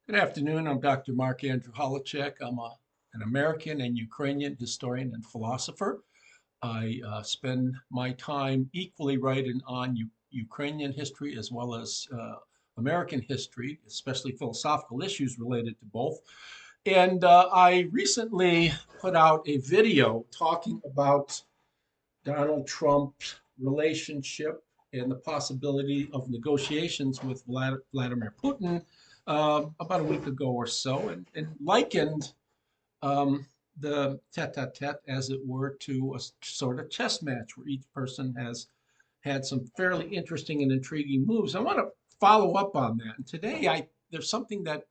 Good afternoon. I'm Dr. Mark Andrew Holacek. I'm an American and Ukrainian historian and philosopher. I spend my time equally writing on Ukrainian history as well as American history, especially philosophical issues related to both. And I recently put out a video talking about Donald Trump's relationship and the possibility of negotiations with Vladimir Putin about a week ago or so, and likened the tete-a-tete, as it were, to a sort of chess match where each person has had some fairly interesting and intriguing moves. I want to follow up on that. And today, there's something that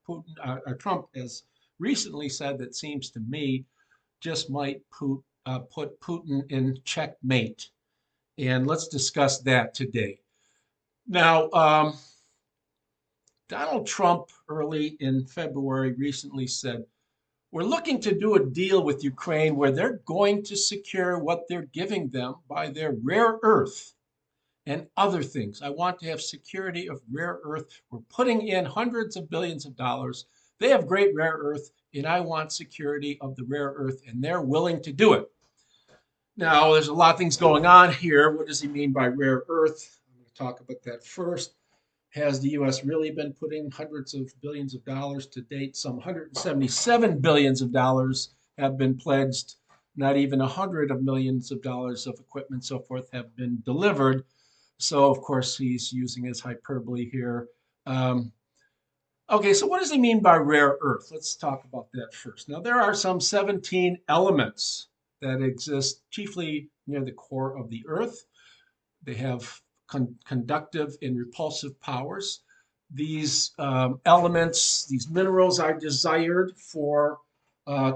Trump has recently said that seems to me just might put Putin in checkmate. And let's discuss that today. Now, Donald Trump early in February recently said, we're looking to do a deal with Ukraine where they're going to secure what they're giving them by their rare earth and other things. I want to have security of rare earth. We're putting in hundreds of billions of dollars. They have great rare earth, and I want security of the rare earth, and they're willing to do it. Now, there's a lot of things going on here. What does he mean by rare earth? I'm going to talk about that first. Has the U.S. really been putting hundreds of billions of dollars to date? Some 177 billions of dollars have been pledged. Not even 100 of millions of dollars of equipment, so forth, have been delivered. So, of course, he's using his hyperbole here. Okay, so what does he mean by rare earth? Let's talk about that first. Now, there are some 17 elements that exist chiefly near the core of the earth. They have conductive and repulsive powers. These elements, these minerals are desired for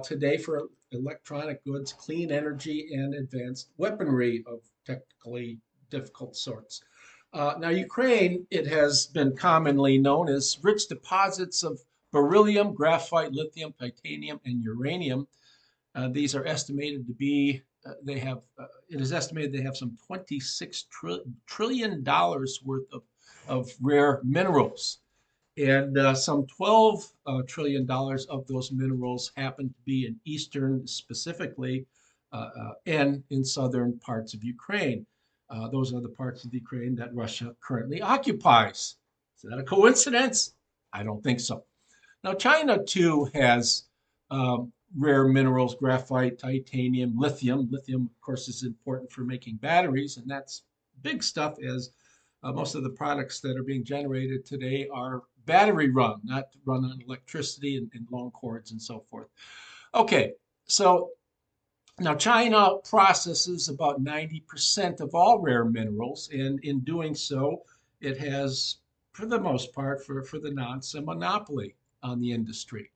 today for electronic goods, clean energy, and advanced weaponry of technically difficult sorts. Now, Ukraine, it has been commonly known as rich deposits of beryllium, graphite, lithium, titanium, and uranium. These are estimated to be, it is estimated they have some $26 trillion worth of rare minerals. And some $12 trillion of those minerals happen to be in eastern, specifically, and in southern parts of Ukraine. Those are the parts of Ukraine that Russia currently occupies. Is that a coincidence? I don't think so. Now, China too has rare minerals, graphite, titanium, lithium. Lithium, of course, is important for making batteries, and that's big stuff, as most of the products that are being generated today are battery run, not run on electricity and long cords and so forth. Okay, so now China processes about 90% of all rare minerals, and in doing so, it has, for the most part, for the nonce, a monopoly on the industry.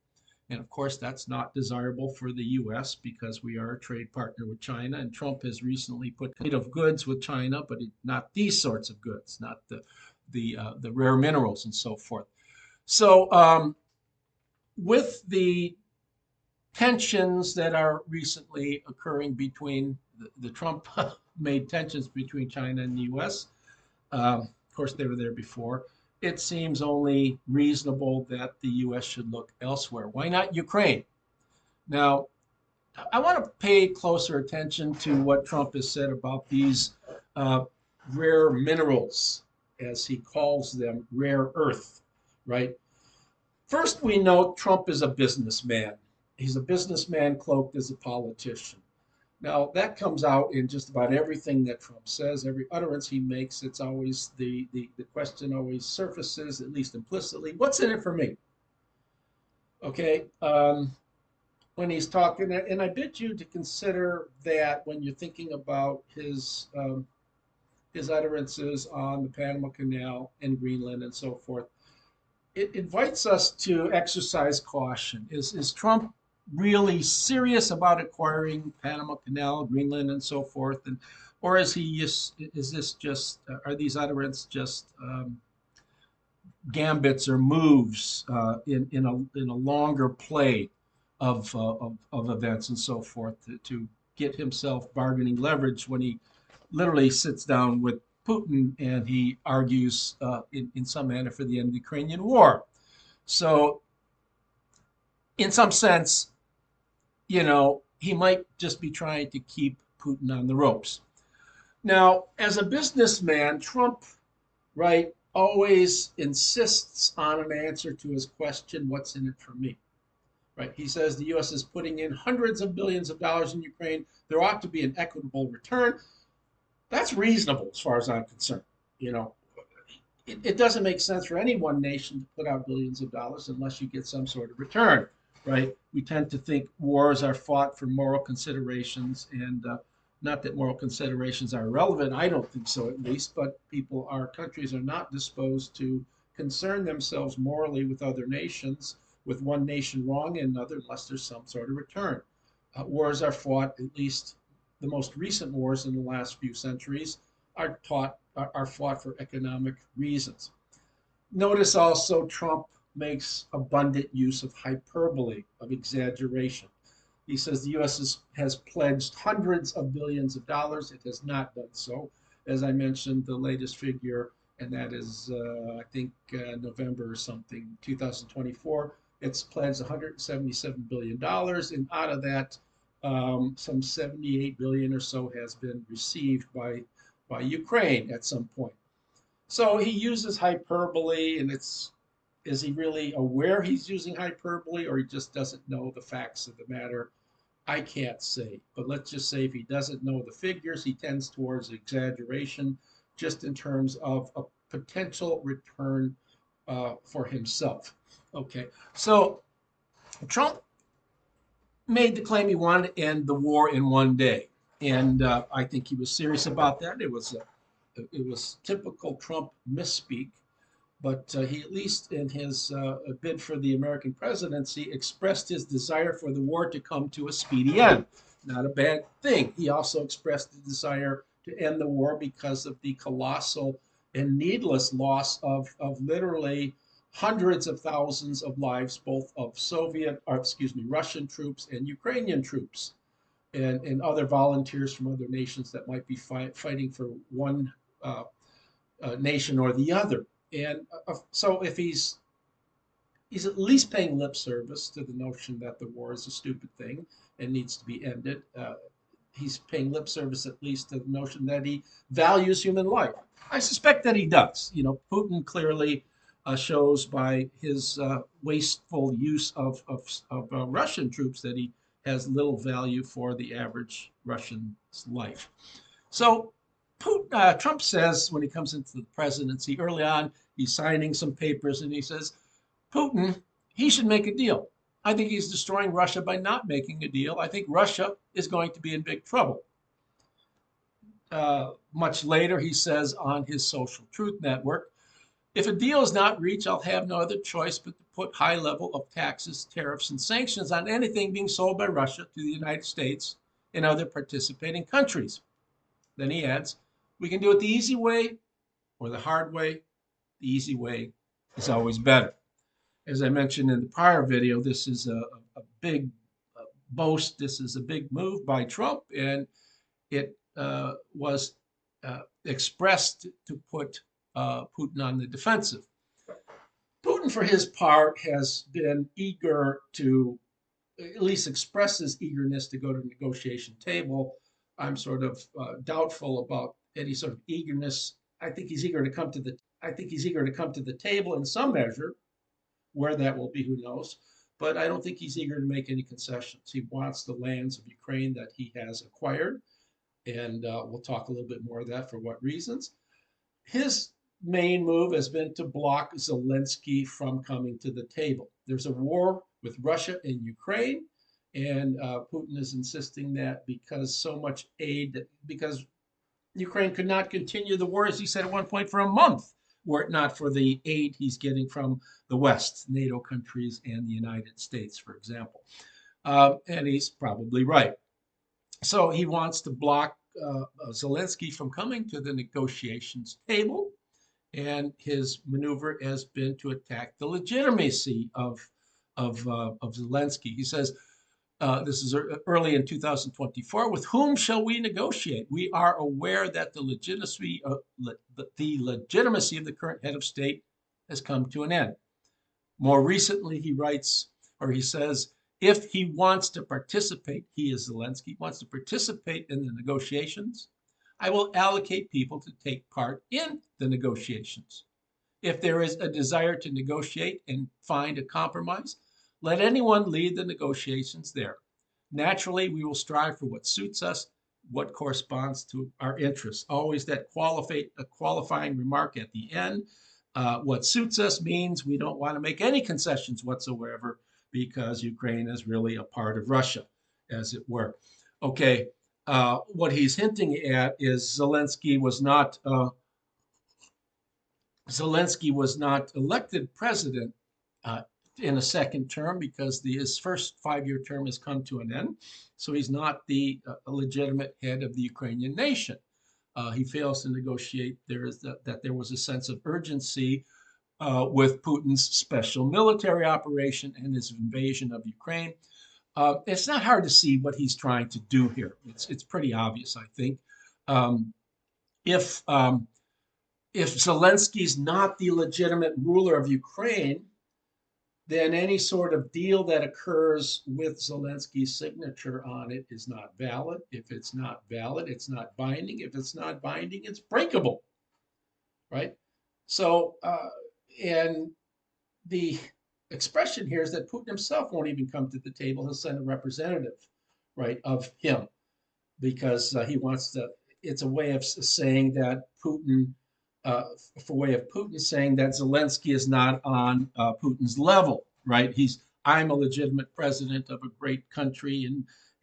And of course, that's not desirable for the U.S. because we are a trade partner with China. And Trump has recently put trade of goods with China, but not these sorts of goods, not the rare minerals and so forth. So with the tensions that are recently occurring between the Trump made tensions between China and the U.S., of course, they were there before. It seems only reasonable that the U.S. should look elsewhere. Why not Ukraine? Now, I want to pay closer attention to what Trump has said about these rare minerals, as he calls them, rare earth, right? First, we know Trump is a businessman. He's a businessman cloaked as a politician. Now, that comes out in just about everything that Trump says, every utterance he makes. It's always the question always surfaces, at least implicitly, what's in it for me? Okay. When he's talking, and I bid you to consider that when you're thinking about his utterances on the Panama Canal and Greenland and so forth. It invites us to exercise caution. Is Trump really serious about acquiring Panama Canal, Greenland, and so forth, or is this just are these utterances just gambits or moves in a longer play of events and so forth to get himself bargaining leverage when he literally sits down with Putin and he argues in some manner for the end of the Ukrainian war? So in some sense, he might just be trying to keep Putin on the ropes. Now, as a businessman, Trump, right, always insists on an answer to his question, what's in it for me? Right? He says the U.S. is putting in hundreds of billions of dollars in Ukraine. There ought to be an equitable return. That's reasonable as far as I'm concerned. You know, it doesn't make sense for any one nation to put out billions of dollars unless you get some sort of return, right? We tend to think wars are fought for moral considerations, and not that moral considerations are irrelevant. I don't think so, at least. But our countries are not disposed to concern themselves morally with other nations, with one nation wrong and another, unless there's some sort of return. Wars are fought, at least the most recent wars in the last few centuries, are fought for economic reasons. Notice also Trump makes abundant use of hyperbole, of exaggeration. He says the U.S. has pledged hundreds of billions of dollars. It has not done so. As I mentioned, the latest figure, and that is, I think, November or something, 2024, it's pledged $177 billion, and out of that, some 78 billion or so has been received by Ukraine at some point. So he uses hyperbole, and is he really aware he's using hyperbole, or he just doesn't know the facts of the matter? I can't say. But let's just say if he doesn't know the figures, he tends towards exaggeration just in terms of a potential return for himself. Okay, so Trump made the claim he wanted to end the war in one day. And I think he was serious about that. It was typical Trump misspeak, but he, at least in his bid for the American presidency, expressed his desire for the war to come to a speedy end. Not a bad thing. He also expressed the desire to end the war because of the colossal and needless loss of literally hundreds of thousands of lives, both of Russian troops and Ukrainian troops, and other volunteers from other nations that might be fighting for one nation or the other. And so if he's at least paying lip service to the notion that the war is a stupid thing and needs to be ended. He's paying lip service at least to the notion that he values human life. I suspect that he does. Putin clearly shows by his wasteful use of Russian troops that he has little value for the average Russian's life. So Trump says when he comes into the presidency early on, he's signing some papers and he says, Putin, he should make a deal. I think he's destroying Russia by not making a deal. I think Russia is going to be in big trouble. Much later, he says on his social truth network, if a deal is not reached, I'll have no other choice but to put high level of taxes, tariffs, and sanctions on anything being sold by Russia to the United States and other participating countries. Then he adds, we can do it the easy way or the hard way. The easy way is always better. As I mentioned in the prior video, this is a big boast. This is a big move by Trump, and it was expressed to put Putin on the defensive. Putin, for his part, has been eager to at least express his eagerness to go to the negotiation table. I'm sort of doubtful about any sort of eagerness. I think he's eager to come to the table in some measure. Where that will be, who knows? But I don't think he's eager to make any concessions. He wants the lands of Ukraine that he has acquired, and we'll talk a little bit more of that for what reasons. His main move has been to block Zelensky from coming to the table. There's a war with Russia and Ukraine, and Putin is insisting that because Ukraine could not continue the war, as he said at one point, for a month, were it not for the aid he's getting from the West, NATO countries, and the United States, for example. And he's probably right. So he wants to block Zelensky from coming to the negotiations table. And his maneuver has been to attack the legitimacy of Zelensky. He says, this is early in 2024. With whom shall we negotiate? We are aware that the legitimacy of the current head of state has come to an end. More recently, he writes, where he says if he wants to participate, he is Zelensky, wants to participate in the negotiations, I will allocate people to take part in the negotiations. If there is a desire to negotiate and find a compromise, let anyone lead the negotiations there. Naturally, we will strive for what suits us, what corresponds to our interests. Always that qualifying remark at the end. What suits us means we don't want to make any concessions whatsoever because Ukraine is really a part of Russia, as it were. Okay, what he's hinting at is Zelensky was not elected president uh, in a second term because his first 5-year term has come to an end. So he's not the legitimate head of the Ukrainian nation. He fails to negotiate. That there was a sense of urgency with Putin's special military operation and his invasion of Ukraine. It's not hard to see what he's trying to do here. It's pretty obvious, I think. Um, if um, if Zelensky's not the legitimate ruler of Ukraine, then any sort of deal that occurs with Zelensky's signature on it is not valid. If it's not valid, it's not binding. If it's not binding, it's breakable, right? So, and the expression here is that Putin himself won't even come to the table. He'll send a representative, right, of him because he wants to. It's a way of saying that Putin, for way of Putin saying that Zelensky is not on Putin's level, right? I'm a legitimate president of a great country,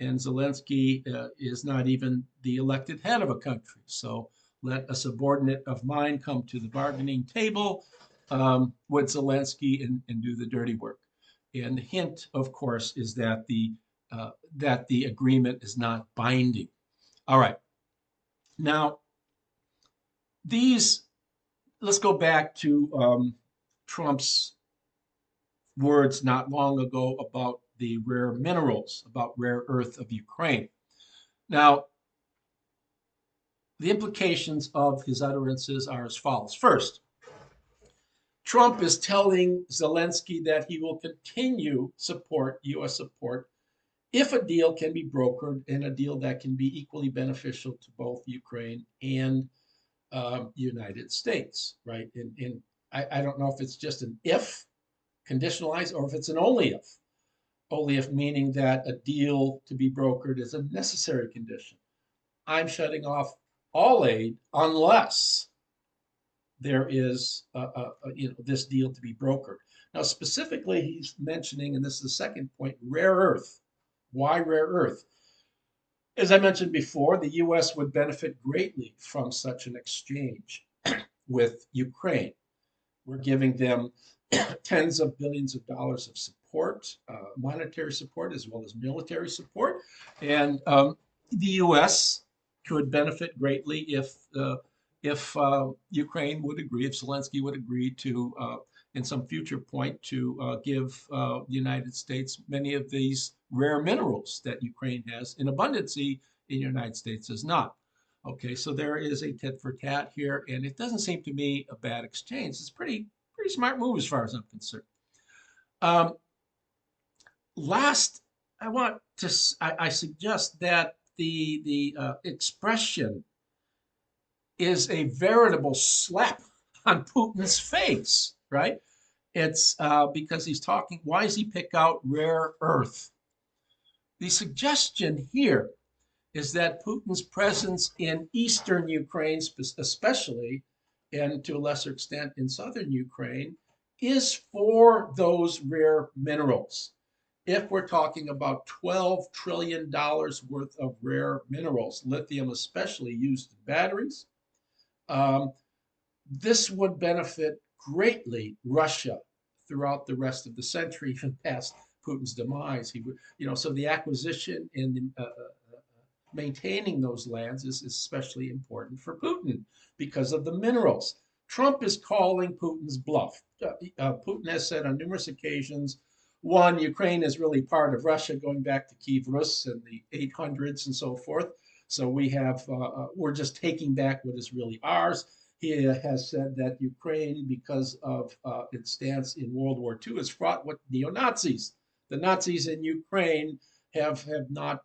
and Zelensky is not even the elected head of a country. So let a subordinate of mine come to the bargaining table with Zelensky and do the dirty work. And the hint, of course, is that the agreement is not binding. All right. Now, let's go back to Trump's words not long ago about the rare minerals, about rare earth of Ukraine. Now, the implications of his utterances are as follows. First, Trump is telling Zelensky that he will continue U.S. support, if a deal can be brokered and a deal that can be equally beneficial to both Ukraine and United States, right? And I don't know if it's just an if conditionalized or if it's an only if. Only if meaning that a deal to be brokered is a necessary condition. I'm shutting off all aid unless there is this deal to be brokered. Now, specifically, he's mentioning, and this is the second point, rare earth. Why rare earth? As I mentioned before, the U.S. would benefit greatly from such an exchange with Ukraine. We're giving them tens of billions of dollars of support, monetary support, as well as military support. And the U.S. could benefit greatly if Ukraine would agree, if Zelensky would agree to, in some future point, to give the United States many of these rare minerals that Ukraine has in abundance, the United States does not. Okay, so there is a tit for tat here, and it doesn't seem to me a bad exchange. It's pretty smart move as far as I'm concerned. Um, Last, I suggest that the expression is a veritable slap on Putin's face, right? It's because he's talking. Why does he pick out rare earth? The suggestion here is that Putin's presence in eastern Ukraine, especially, and to a lesser extent in southern Ukraine, is for those rare minerals. If we're talking about $12 trillion worth of rare minerals, lithium especially used in batteries, this would benefit greatly Russia throughout the rest of the century, even past Putin's demise. He would, so the acquisition and the maintaining those lands is especially important for Putin because of the minerals. Trump is calling Putin's bluff. Putin has said on numerous occasions, one, Ukraine is really part of Russia going back to Kiev Rus in the 800s and so forth. So we're just taking back what is really ours. He has said that Ukraine, because of its stance in World War II, is fraught with neo-Nazis. the Nazis in Ukraine have not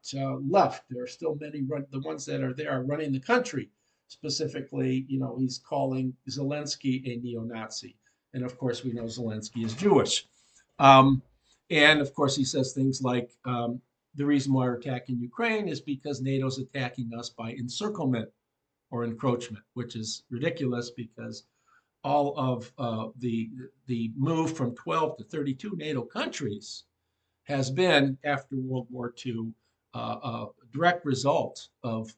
left. There are still many, the ones that are there are running the country. Specifically, he's calling Zelensky a neo-Nazi. And of course, we know Zelensky is Jewish. Um, and of course, he says things like, the reason why we're attacking Ukraine is because NATO's attacking us by encirclement or encroachment, which is ridiculous because all of the move from 12 to 32 NATO countries has been, after World War II, a direct result of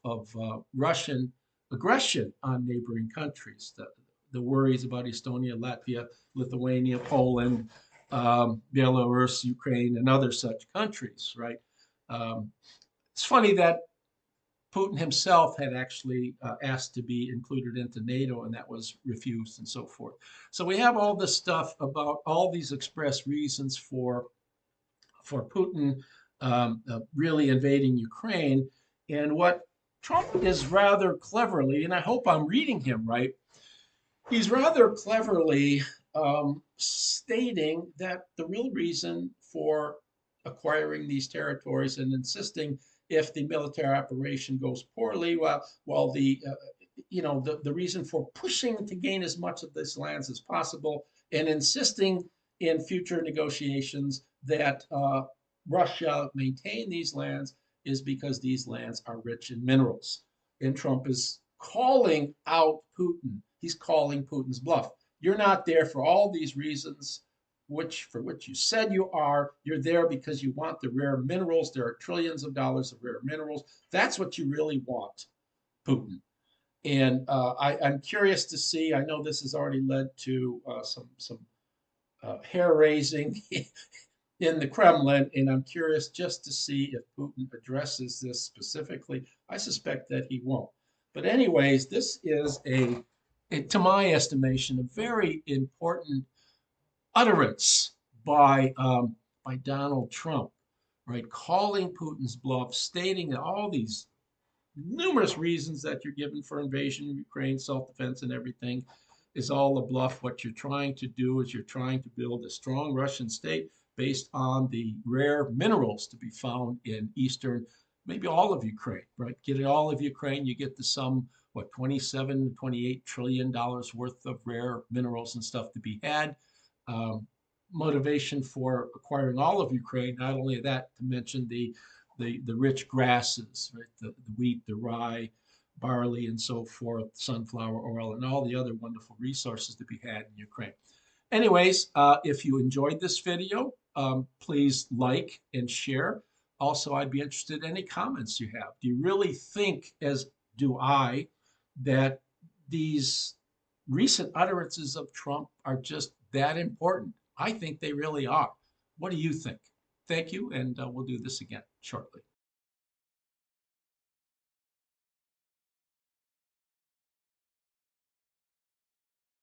Russian aggression on neighboring countries. The worries about Estonia, Latvia, Lithuania, Poland, Belarus, Ukraine, and other such countries, right? Um, it's funny that Putin himself had actually asked to be included into NATO, and that was refused, and so forth. So we have all this stuff about all these express reasons for Putin really invading Ukraine. And what Trump is rather cleverly, and I hope I'm reading him right, he's rather cleverly stating that the real reason for acquiring these territories and insisting if the military operation goes poorly, well the reason for pushing to gain as much of this lands as possible and insisting in future negotiations that Russia maintain these lands is because these lands are rich in minerals. And Trump is calling out Putin. He's calling Putin's bluff. You're not there for all these reasons, for which you said you are. You're there because you want the rare minerals. There are trillions of dollars of rare minerals. That's what you really want, Putin. And I'm curious to see. I know this has already led to some hair raising in the Kremlin, and I'm curious just to see if Putin addresses this specifically. I suspect that he won't. But anyways, this is to my estimation, a very important utterance by Donald Trump, right? Calling Putin's bluff, stating all these numerous reasons that you're given for invasion of Ukraine, self-defense, and everything is all a bluff. What you're trying to do is you're trying to build a strong Russian state based on the rare minerals to be found in eastern, maybe all of Ukraine, right? Get it all of Ukraine, you get the sum, what, 27, 28 trillion dollars worth of rare minerals and stuff to be had. Motivation for acquiring all of Ukraine, not only that, to mention the rich grasses, right? The wheat, the rye, barley, and so forth, sunflower oil, and all the other wonderful resources to be had in Ukraine. Anyways, if you enjoyed this video, please like and share. Also, I'd be interested in any comments you have. Do you really think, as do I, that these recent utterances of Trump are just that important? I think they really are. What do you think? Thank you, and we'll do this again shortly.